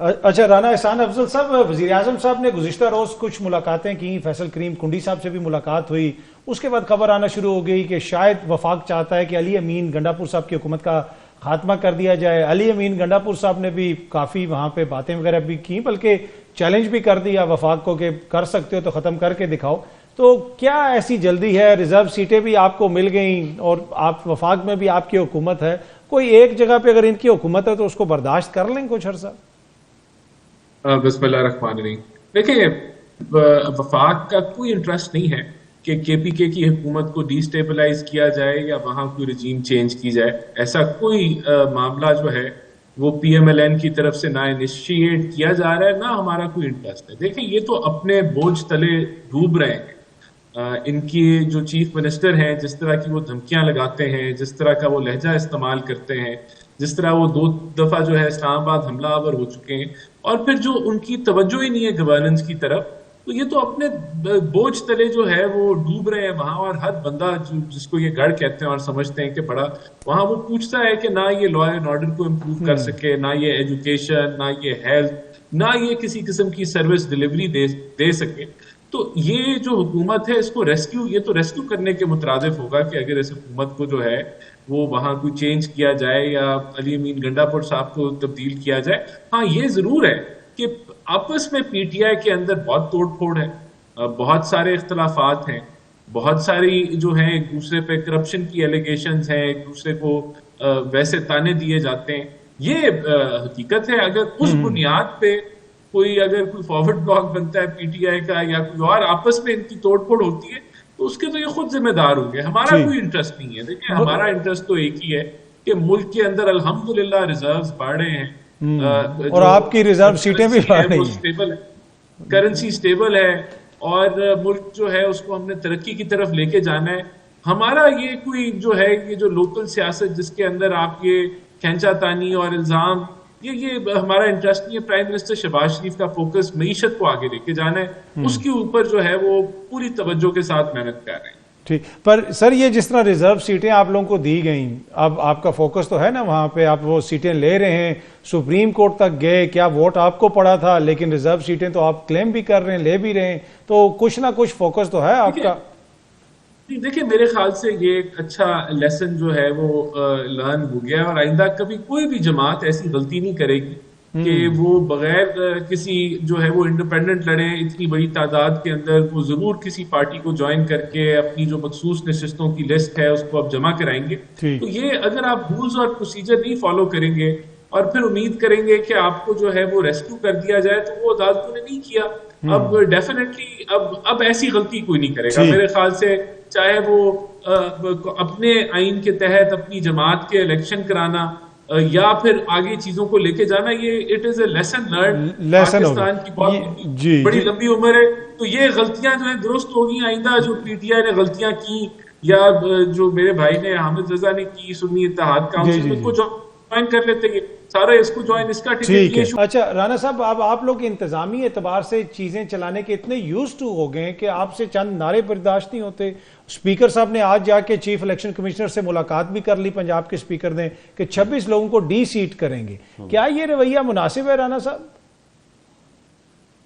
अच्छा, राना एहसान अफजल साहब, वजीर आजम साहब ने गुज़िश्ता रोज कुछ मुलाकातें की, फैसल करीम कुंडी साहब से भी मुलाकात हुई। उसके बाद खबर आना शुरू हो गई कि शायद वफाक चाहता है कि अली अमीन गंडापुर साहब की हुकूमत का खात्मा कर दिया जाए। अली अमीन गंडापुर साहब ने भी काफ़ी वहाँ पे बातें वगैरह भी की, बल्कि चैलेंज भी कर दिया वफाक को कि कर सकते हो तो ख़त्म करके दिखाओ। तो क्या ऐसी जल्दी है? रिजर्व सीटें भी आपको मिल गई और आप वफाक में भी आपकी हुकूमत है, कोई एक जगह पे अगर इनकी हुकूमत है तो उसको बर्दाश्त कर लें कुछ अर्सा? बिस्मिल्लाहिर्रहमानिर्रहीम। देखिए, वफाक का कोई इंटरेस्ट नहीं है कि केपीके की हुकूमत को डिस्टेबलाइज किया जाए या वहां कोई रजीम चेंज की जाए। ऐसा कोई मामला जो है वो पीएमएलएन की तरफ से ना इनिशिएट किया जा रहा है, ना हमारा कोई इंटरेस्ट है। देखिए, ये तो अपने बोझ तले डूब रहे हैं। इनकी जो चीफ मिनिस्टर हैं, जिस तरह की वो धमकियां लगाते हैं, जिस तरह का वो लहजा इस्तेमाल करते हैं, जिस तरह वो 2 दफा जो है इस्लामाबाद हमलावर हो चुके हैं, और फिर जो उनकी तवज्जो ही नहीं है गवर्नेंस की तरफ, तो ये तो अपने बोझ तले जो है वो डूब रहे हैं वहां। और हर बंदा जिसको ये गढ़ कहते हैं और समझते हैं कि बड़ा, वहां वो पूछता है कि ना ये लॉ एंड ऑर्डर को इम्प्रूव कर सके, ना ये एजुकेशन, ना ये हेल्थ, ना ये किसी किस्म की सर्विस डिलीवरी दे सके। तो ये जो हुकूमत है, इसको रेस्क्यू, ये तो रेस्क्यू करने के मुतरादिफ होगा कि अगर इस हुकूमत को जो है वो वहां कोई चेंज किया जाए या अली अमीन गंडापुर साहब को तब्दील किया जाए। हाँ, ये जरूर है कि आपस में पीटीआई के अंदर बहुत तोड़ फोड़ है, बहुत सारे इख्तलाफात हैं, बहुत सारी जो है एक दूसरे पे करप्शन की एलिगेशंस हैं, एक दूसरे को वैसे ताने दिए जाते हैं। ये हकीकत है। अगर उस बुनियाद पे अगर कोई फॉरवर्ड ब्लॉक बनता है पीटीआई का या कोई और, आपस में इनकी तोड़फोड़ होती है, तो उसके तो ये खुद जिम्मेदार होंगे। हमारा जी। कोई इंटरेस्ट नहीं है। देखिए, हमारा इंटरेस्ट तो एक ही है कि मुल्क के अंदर अल्हम्दुलिल्लाह रिजर्व्स बढ़ रहे हैं, और जो आपकी रिजर्व सीटें भी करेंसी बढ़ है वो रही हैं। स्टेबल है, करेंसी स्टेबल है, और मुल्क जो है उसको हमने तरक्की की तरफ लेके जाना है। हमारा ये कोई जो है, ये जो लोकल सियासत जिसके अंदर आप ये खींचातानी और इल्जाम, ये हमारा इंटरेस्ट नहीं है। प्राइम मिनिस्टर शहबाज शरीफ का फोकस मईशत को आगे लेके जाना है, उसके ऊपर जो है वो पूरी तवज्जो के साथ मेहनत कर रहे हैं। ठीक, पर सर ये जिस तरह रिजर्व सीटें आप लोगों को दी गई, अब आपका फोकस तो है ना वहां पे, आप वो सीटें ले रहे हैं, सुप्रीम कोर्ट तक गए, क्या वोट आपको पड़ा था, लेकिन रिजर्व सीटें तो आप क्लेम भी कर रहे हैं, ले भी रहे हैं, तो कुछ ना कुछ फोकस तो है आपका। देखिए, मेरे ख्याल से ये एक अच्छा लेसन जो है वो लर्न हो गया, और आइंदा कभी कोई भी जमात ऐसी गलती नहीं करेगी कि वो बगैर किसी जो है वो इंडिपेंडेंट लड़े। इतनी बड़ी तादाद के अंदर वो जरूर किसी पार्टी को ज्वाइन करके अपनी जो मखसूस नशिस्तों की लिस्ट है उसको अब जमा कराएंगे। तो ठीक। ये अगर आप रूल्स और प्रोसीजर नहीं फॉलो करेंगे और फिर उम्मीद करेंगे कि आपको जो है वो रेस्क्यू कर दिया जाए, तो वो अदालतों ने नहीं किया। अब डेफिनेटली अब ऐसी गलती कोई नहीं करेगा ठीक। मेरे ख्याल से, चाहे वो अपने आइन के तहत अपनी जमात के इलेक्शन कराना या फिर आगे चीजों को लेके जाना, ये it is a lesson learn. Lesson हो पाकिस्तान की गया बहुत जी बड़ी जी। लंबी उम्र है, तो ये गलतियां जो है दुरुस्त होगी आइंदा। जो पीटीआई ने गलतियां की या जो मेरे भाई ने हामिद रजा ने की सुन्नी इत्तेहाद जी काउंसिल जी में, जी। इसको ज्वाइन कर लेते हैं सारे, इसको ज्वाइन, इसका टिकट ठीक है। ये। अच्छा राना साहब, अब आप लोग इंतजामी एतबार से चीजें चलाने के इतने यूज टू हो गए हैं कि आपसे चंद नारे बर्दाश्त नहीं होते। स्पीकर साहब ने आज जाके चीफ इलेक्शन कमिश्नर से मुलाकात भी कर ली, पंजाब के स्पीकर ने, कि 26 लोगों को डी सीट करेंगे। क्या ये रवैया मुनासिब है राना साहब?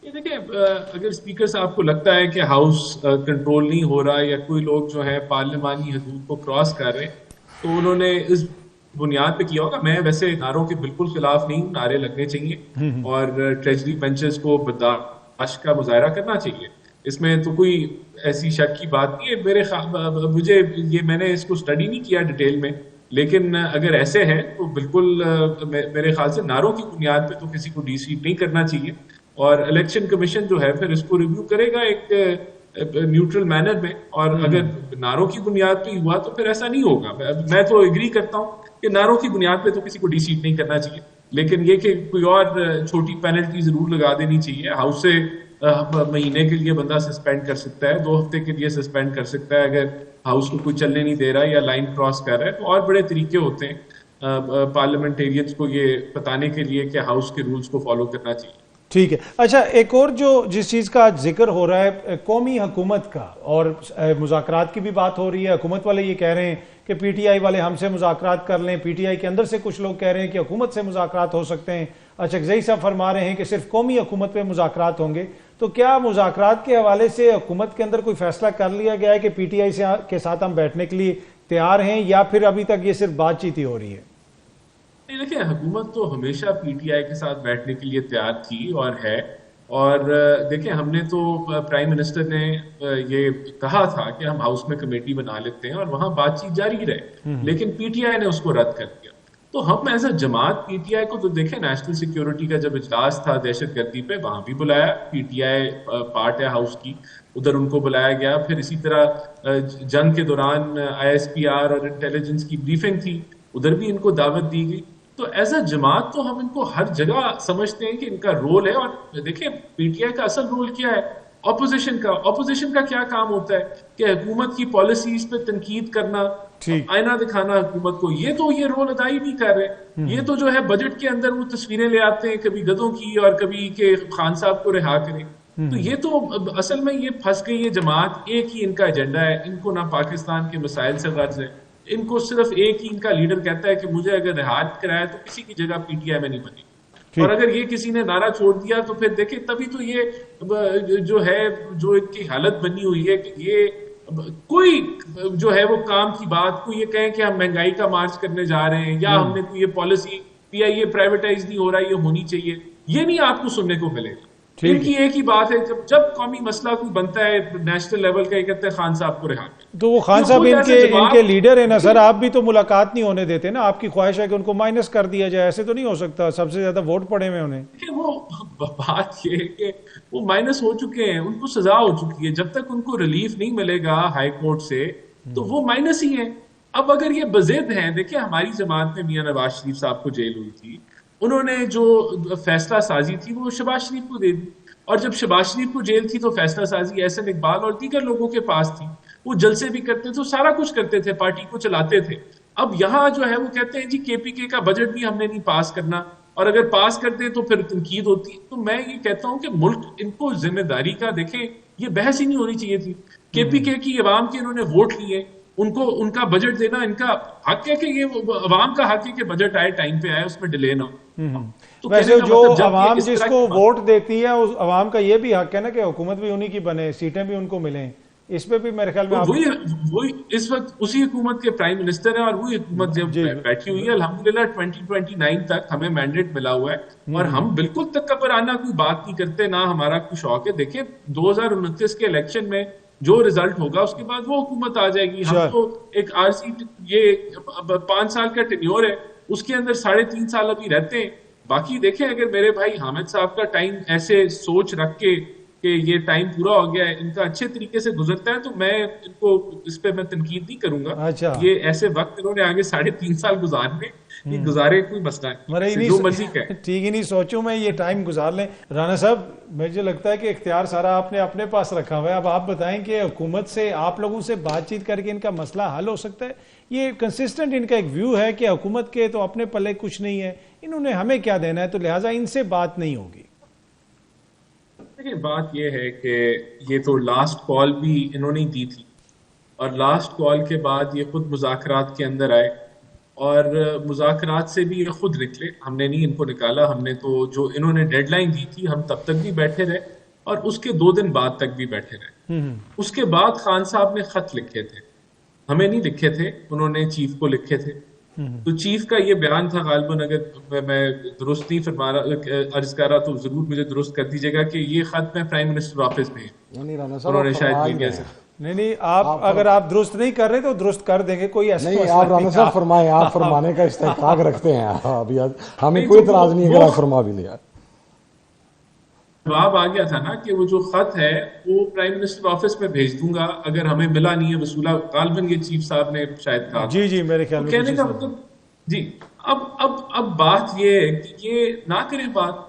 ये देखिए, अगर स्पीकर साहब को लगता है कि हाउस कंट्रोल नहीं हो रहा या कोई लोग जो है पार्लिमानी हदूद को क्रॉस कर रहे हैं, तो उन्होंने इस बुनियाद पे किया होगा। मैं वैसे नारों के बिल्कुल खिलाफ नहीं हूं, नारे लगने चाहिए और ट्रेजरी बेंचेस को बर्दाश्त का मुजाहरा करना चाहिए। इसमें तो कोई ऐसी शक की बात नहीं है। मुझे ये, मैंने इसको स्टडी नहीं किया डिटेल में, लेकिन अगर ऐसे है तो बिल्कुल मेरे ख्याल से नारों की बुनियाद पे तो किसी को डीसीट नहीं करना चाहिए, और इलेक्शन कमीशन जो है फिर इसको रिव्यू करेगा एक न्यूट्रल मैनर में। और अगर नारों की बुनियाद पे हुआ तो फिर ऐसा नहीं होगा। मैं तो एग्री करता हूँ कि नारों की बुनियाद पे तो किसी को डीसीट नहीं करना चाहिए, लेकिन ये कि कोई और छोटी पेनल्टी जरूर लगा देनी चाहिए। हाउस से महीने के लिए बंदा सस्पेंड कर सकता है, 2 हफ्ते के लिए सस्पेंड कर सकता है अगर हाउस को कोई चलने नहीं दे रहा या लाइन क्रॉस कर रहा है। तो और बड़े तरीके होते हैं पार्लियामेंटेरियंस को ये बताने के लिए कि हाउस के रूल्स को फॉलो करना चाहिए। ठीक है। अच्छा, एक और जो जिस चीज़ का जिक्र हो रहा है कौमी हुकूमत का, और मुज़ाकरात की भी बात हो रही है, हुकूमत वाले ये कह रहे हैं कि पीटीआई वाले हमसे मुज़ाकरात कर लें, पीटीआई के अंदर से कुछ लोग कह रहे हैं कि हुकूमत से मुज़ाकरात हो सकते हैं, अचकज़ई साहब फरमा रहे हैं कि सिर्फ कौमी हुकूमत पे मुज़ाकरात होंगे। तो क्या मुज़ाकरात के हवाले से हुकूमत के अंदर कोई फैसला कर लिया गया है कि पीटीआई के साथ हम बैठने के लिए तैयार हैं, या फिर अभी तक ये सिर्फ बातचीत ही हो रही है? देखिए, हुकूमत तो हमेशा पीटीआई के साथ बैठने के लिए तैयार थी और है। और देखिए, हमने तो प्राइम मिनिस्टर ने ये कहा था कि हम हाउस में कमेटी बना लेते हैं और वहां बातचीत जारी रहे, लेकिन पीटीआई ने उसको रद्द कर दिया। तो हम एज अ जमात पीटीआई को तो देखें, नेशनल सिक्योरिटी का जब इजलास था दहशतगर्दी पे, वहां भी बुलाया, पीटीआई पार्ट है हाउस की, उधर उनको बुलाया गया। फिर इसी तरह जंग के दौरान आईएसपीआर और इंटेलिजेंस की ब्रीफिंग थी, उधर भी इनको दावत दी गई। तो एज अ जमात तो हम इनको हर जगह समझते हैं कि इनका रोल है। और देखिए, पीटीआई का असल रोल क्या है? ऑपोजिशन का क्या काम होता है कि हुकूमत की पॉलिसीज पे तनकीद करना, आईना दिखाना हुकूमत को। ये रोल अदा ही नहीं कर रहे। ये तो जो है बजट के अंदर वो तस्वीरें ले आते हैं, कभी गधों की और कभी के खान साहब को रिहा करें। तो ये तो असल में ये फंस गई है जमात। एक ही इनका एजेंडा है, इनको ना पाकिस्तान के मसाइल से गर्ज है, इनको सिर्फ एक ही इनका लीडर कहता है कि मुझे अगर रिहा कराया तो किसी की जगह पीटीआई में नहीं बनी। और अगर ये किसी ने नारा छोड़ दिया तो फिर देखिए, तभी तो ये जो है, जो इनकी हालत बनी हुई है कि ये कोई जो है वो काम की बात को ये कहें कि हम महंगाई का मार्च करने जा रहे हैं, या हमने कोई ये पॉलिसी पीआईए प्राइवेटाइज नहीं हो रहा, ये होनी चाहिए, ये नहीं आपको सुनने को मिलेगा। इनकी एक ही बात है, जब कौमी मसला कोई बनता है नेशनल लेवल का, ये कहते हैं खान साहब को रिहा करें। तो वो खान साहब इनके लीडर है ना सर, आप भी तो मुलाकात नहीं होने देते ना। आपकी ख्वाहिश है कि उनको माइनस कर दिया जाए, ऐसे तो नहीं हो सकता, सबसे ज्यादा वोट पड़े हुए उन्हें। वो बात ये है कि वो माइनस हो चुके हैं, उनको सजा हो चुकी है। जब तक उनको रिलीफ नहीं मिलेगा हाई कोर्ट से तो वो माइनस ही है। अब अगर ये बजिद हैं, देखिए हमारी जमात में मियां नवाज शरीफ साहब को जेल हुई थी, उन्होंने जो फैसला साजी थी वो शहबाज शरीफ को दे दी। और जब शहबाज शरीफ को जेल थी तो फैसला साजी एहसन इकबाल और दीगर लोगों के पास थी। वो जलसे भी करते थे, सारा कुछ करते थे, पार्टी को चलाते थे। अब यहाँ जो है वो कहते हैं जी केपीके का बजट भी हमने नहीं पास करना, और अगर पास कर दे तो फिर तनकीद होती है। तो मैं ये कहता हूं कि मुल्क इनको जिम्मेदारी का देखें, ये बहस ही नहीं होनी चाहिए थी। केपीके की अवाम के इन्होंने वोट लिए, उनको उनका बजट देना इनका हक है कि ये अवाम का हक है कि बजट आए, टाइम पे आए, उसमें डिले ना हो। तो वैसे जो अवाम जिसको वोट देती है उस अवाम का ये भी हक है ना कि हुकूमत भी उन्हीं की बने, सीटें भी उनको मिलें। इस पे भी मेरे ख्याल में वही इस वक्त उसी हुकूमत के प्राइम मिनिस्टर हैं, और वही हुकूमत जब बैठी हुई है अल्हम्दुलिल्लाह 2029 तक हमें मैंडेट मिला हुआ है। और हम बिल्कुल तकब्बुराना कोई बात नहीं करते, ना हमारा कोई शौक है। देखिए 2029 के इलेक्शन में जो रिजल्ट होगा उसके बाद वो हुकूमत आ जाएगी। हम तो एक आरसी, ये 5 साल का टेन्योर है, उसके अंदर 3.5 साल अभी रहते हैं। बाकी देखें, अगर मेरे भाई हामिद साहब का टाइम ऐसे सोच रख के कि ये टाइम पूरा हो गया है, इनका अच्छे तरीके से गुजरता है, तो मैं इनको इस पे मैं तनकीद नहीं करूंगा। अच्छा। ये ऐसे वक्त इन्होंने आगे 3.5 साल गुजारने, ये गुजारे, कोई मसला नहीं, जो मर्जी का ठीक ही नहीं सोचूं मैं, ये टाइम गुजार लें। राना साहब, मुझे लगता है कि इख्तियार सारा आपने अपने पास रखा हुआ है। अब आप बताएं कि हुकूमत से, आप लोगों से बातचीत करके इनका मसला हल हो सकता है? ये कंसिस्टेंट इनका एक व्यू है कि हुकूमत के तो अपने पल्ले कुछ नहीं है, इन्होंने हमें क्या देना है, तो लिहाजा इनसे बात नहीं होगी। देखिए, बात यह है कि ये तो लास्ट कॉल भी इन्होंने दी थी, और लास्ट कॉल के बाद ये खुद मुज़ाकरात के अंदर आए, और मुज़ाकरात से भी ये खुद निकले। हमने नहीं इनको निकाला, हमने तो जो इन्होंने डेडलाइन दी थी हम तब तक भी बैठे रहे, और उसके 2 दिन बाद तक भी बैठे रहे। उसके बाद खान साहब ने खत लिखे थे, हमें नहीं लिखे थे, उन्होंने चीफ को लिखे थे। तो चीफ का ये बयान था, गालिबन अगर मैं दुरुस्त नहीं फरमा रहा, अर्ज कर रहा, तो जरूर मुझे दुरुस्त कर दीजिएगा कि ये खत मैं प्राइम मिनिस्टर ऑफिस में, उन्होंने शायद मीडिया से नहीं, आप अगर आप दुरुस्त नहीं कर रहे तो दुरुस्त कर देंगे, कोई ऐसा नहीं। आप राना साहब फरमाए, आप फरमाने का इस्तेकाक रखते हैं अभी, हमें कोई इतराज नहीं अगर आप फरमा भी लिया। जवाब आ गया था ना कि वो जो खत है वो प्राइम मिनिस्टर ऑफिस में भेज दूंगा, अगर हमें मिला नहीं है वसूला, गालिबन ये चीफ साहब ने शायद कहा। जी मेरे ख्याल में कहने का मतलब जी। अब बात ये है कि ये ना करें बात।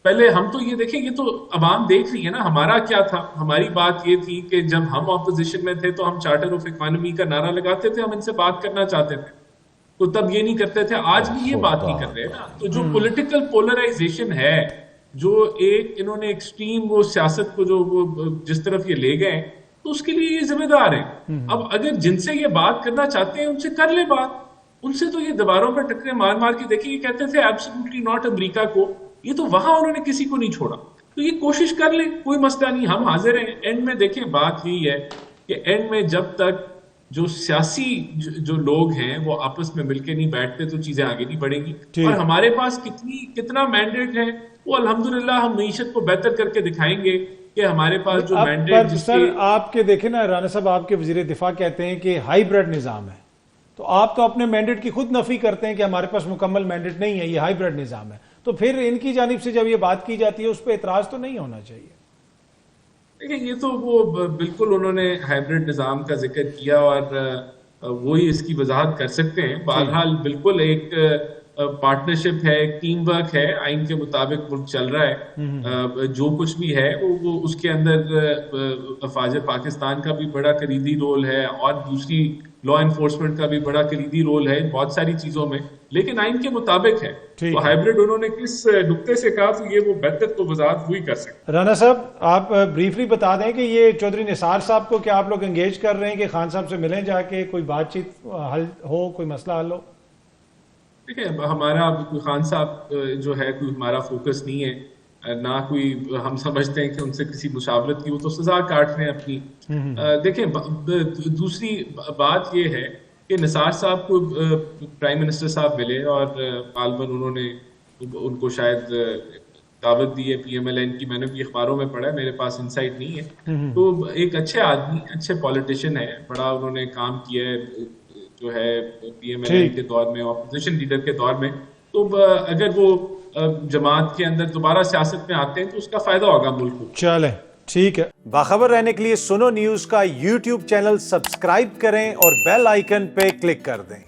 पहले हम तो ये देखें, ये तो अवाम देख रही है ना हमारा क्या था। हमारी बात ये थी कि जब हम ऑपोजिशन में थे तो हम चार्टर ऑफ इकोनॉमी का नारा लगाते थे, हम इनसे बात करना चाहते थे, तो तब ये नहीं करते थे। आज भी ये बात नहीं कर रहे ना। तो जो पॉलिटिकल पोलराइजेशन है, जो एक इन्होंने एक्सट्रीम वो सियासत को जो वो जिस तरफ ये ले गए, तो उसके लिए ये जिम्मेदार है। अब अगर जिनसे ये बात करना चाहते हैं उनसे कर ले बात, उनसे तो ये दीवारों पर टक्करें मार मार के देखिए, ये कहते थे एब्सोल्युटली नॉट अमेरिका को, ये तो वहां उन्होंने किसी को नहीं छोड़ा। तो ये कोशिश कर ले, कोई मसला नहीं, हम हाजिर हैं। एंड में देखिए बात यही है कि एंड में जब तक जो सियासी जो लोग हैं वो आपस में मिलके नहीं बैठते तो चीजें आगे नहीं बढ़ेंगी। और हमारे पास कितना मैंडेट है वो अल्हम्दुलिल्लाह हम मईशत को बेहतर करके दिखाएंगे कि हमारे पास जो मैंडेट सर आपके देखे ना राना साहब, आपके वजीर दिफा कहते हैं कि हाइब्रिड निजाम है, तो आप तो अपने मैंडेट की खुद नफी करते हैं कि हमारे पास मुकम्मल मैंडेट नहीं है, ये हाइब्रिड निजाम है। तो फिर इनकी जानिब से जब ये बात की जाती है उस पर एतराज तो नहीं होना चाहिए। देखिए ये तो वो बिल्कुल उन्होंने हाइब्रिड निजाम का जिक्र किया और वो ही इसकी वजाहत कर सकते हैं। बहरहाल बिल्कुल एक पार्टनरशिप है, एक टीम वर्क है, आइन के मुताबिक मुल्क चल रहा है। जो कुछ भी है वो उसके अंदर अफवाज पाकिस्तान का भी बड़ा कलीदी रोल है और दूसरी लॉ एनफोर्समेंट का भी बड़ा कलीदी रोल है बहुत सारी चीजों में, लेकिन आइन के मुताबिक है। तो हाइब्रिड उन्होंने किस नुक्ते से कहा तो ये वो बेहतर तो वजाहत हुई कर सकते। राना साहब आप ब्रीफली बता दें कि ये चौधरी निसार साहब को क्या आप लोग एंगेज कर रहे हैं कि खान साहब से मिलें जाके, कोई बातचीत हल हो, कोई मसला हल हो? देखिए हमारा कोई खान साहब जो है कोई हमारा फोकस नहीं है, ना कोई हम समझते हैं कि उनसे किसी मुशावरत की, वो तो सजा काट रहे हैं अपनी। देखें दूसरी बात ये है कि निसार साहब को प्राइम मिनिस्टर साहब मिले और गालबन उन्होंने उनको शायद दावत दी है PMLN की, मैंने भी अखबारों में पढ़ा है, मेरे पास इंसाइट नहीं है। तो एक अच्छे आदमी, अच्छे पॉलिटिशियन है, बड़ा उन्होंने काम किया है जो है PMLN के दौर में, ऑपोजिशन लीडर के दौर में। तो अगर वो जमात के अंदर दोबारा सियासत में आते हैं तो उसका फायदा होगा मुल्क को। चले ठीक है। बाखबर रहने के लिए सुनो न्यूज का YouTube चैनल सब्सक्राइब करें और बेल आइकन पे क्लिक कर दें।